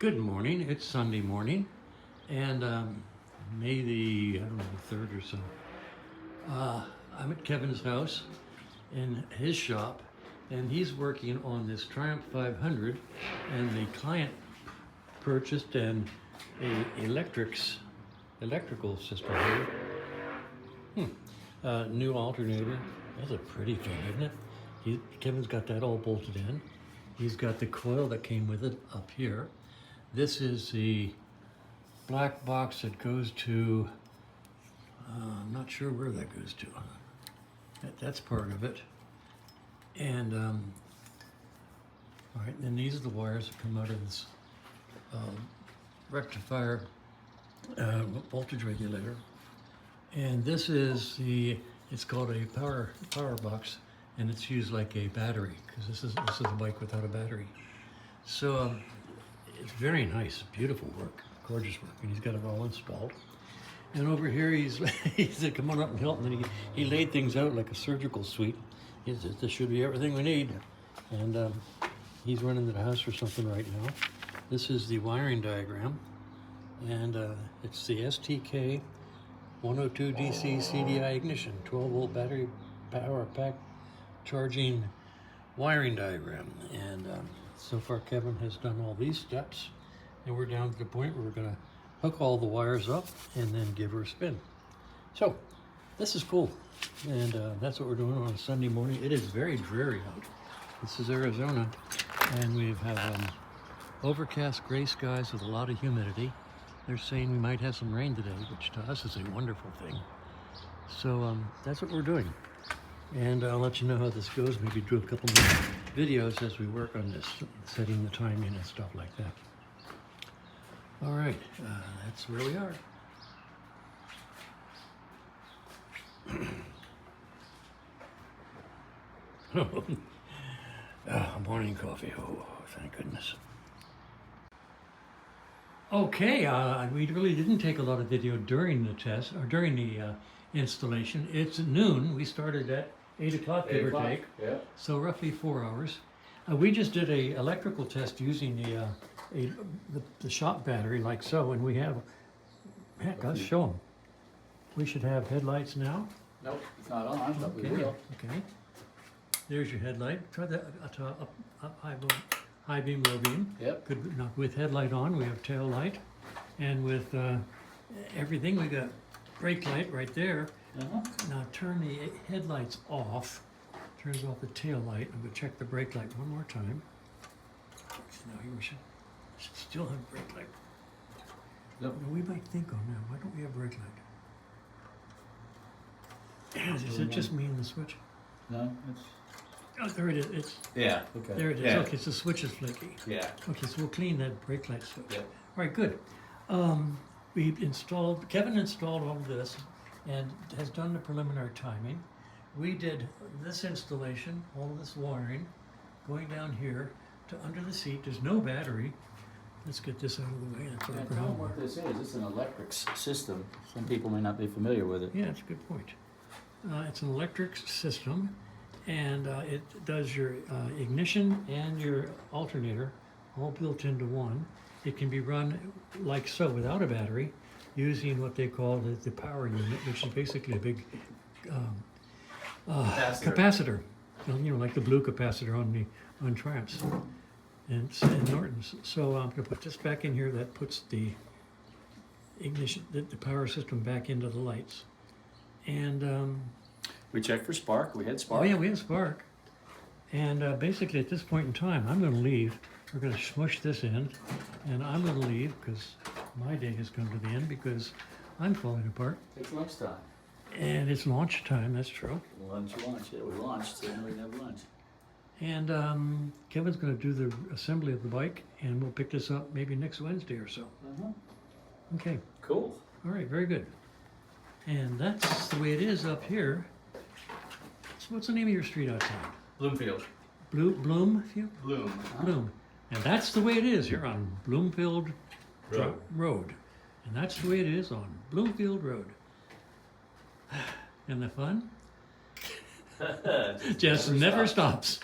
Good morning. It's Sunday morning, and May the, I don't know, the 3rd or so. I'm at Kevin's house in his shop, and he's working on this Triumph 500, and the client purchased an electrical system here. New alternator. That's a pretty thing, isn't it? Kevin's got that all bolted in. He's got the coil that came with it up here. This is the black box that goes to, I'm not sure where that goes to. That's part of it. And, all right, and these are the wires that come out of this rectifier voltage regulator. And this is it's called a power box, and it's used like a battery, because this is a bike without a battery. So it's very nice, beautiful work, gorgeous work, and he's got it all installed. And over here he said, come on up and help, and then he laid things out like a surgical suite. He said, this should be everything we need. And he's running to the house for something right now. This is the wiring diagram, and it's the STK 102 DC CDI ignition, 12 volt battery power pack charging wiring diagram. And so far Kevin has done all these steps, and we're down to the point where we're going to hook all the wires up and then give her a spin. So this is cool, and that's what we're doing on a Sunday morning. It is very dreary out. This is Arizona, and we have overcast gray skies with a lot of humidity. They're saying we might have some rain today, which to us is a wonderful thing. So that's what we're doing. And I'll let you know how this goes. Maybe do a couple more videos as we work on this, setting the timing and stuff like that. All right, that's where we are. Morning coffee. Oh, thank goodness. Okay, we really didn't take a lot of video during the test, or during the installation. It's noon. We started at 8 o'clock, give or take. Yeah. So roughly 4 hours. We just did a electrical test using the shop battery, like so, and we have, heck, I'll show them. We should have headlights now. Nope, it's not on, but we will. Okay. There's your headlight. Try that up high beam, low beam. Yep. Good. Now with headlight on, we have tail light, and with everything, we got brake light right there. Now turn the headlights off. Turns off the tail light. I'm gonna check the brake light one more time. Now here we should still have brake light. Yep. Now, we might think, oh no, why don't we have brake light? Is it just me in the switch? No, it's... Oh, there it is. It's yeah. Okay. There it is. Yeah. Okay, so the switch is flaky. Yeah. Okay, so we'll clean that brake light switch. Yep. All right, good. Kevin installed all of this and has done the preliminary timing. We did this installation, all of this wiring, going down here to under the seat. There's no battery. Let's get this out of the way. That's our Tell them ground what wire. this is. It's an electric system. Some people may not be familiar with it. Yeah, that's a good point. It's an electric system, and it does your ignition and your alternator all built into one. It can be run like so without a battery, using what they call the power unit, which is basically a big capacitor. You know, like the blue capacitor on Triumphs and Nortons. So I'm going to put this back in here. That puts the ignition, the power system back into the lights. And We checked for spark. We had spark. oh yeah, we have spark. And basically at this point in time, I'm going to leave. We're going to smush this in, and I'm going to leave because my day has come to the end because I'm falling apart. It's lunchtime. And it's launch time, that's true. Lunch. Yeah, we launched, so now we can have lunch. And Kevin's going to do the assembly of the bike, and we'll pick this up maybe next Wednesday or so. Okay. Cool. All right, very good. And that's the way it is up here. So what's the name of your street outside? Bloomfield. Bloomfield? Bloom. Bloom. And that's the way it is here on Bloomfield Road. And that's the way it is on Bloomfield Road. And the fun just never stops.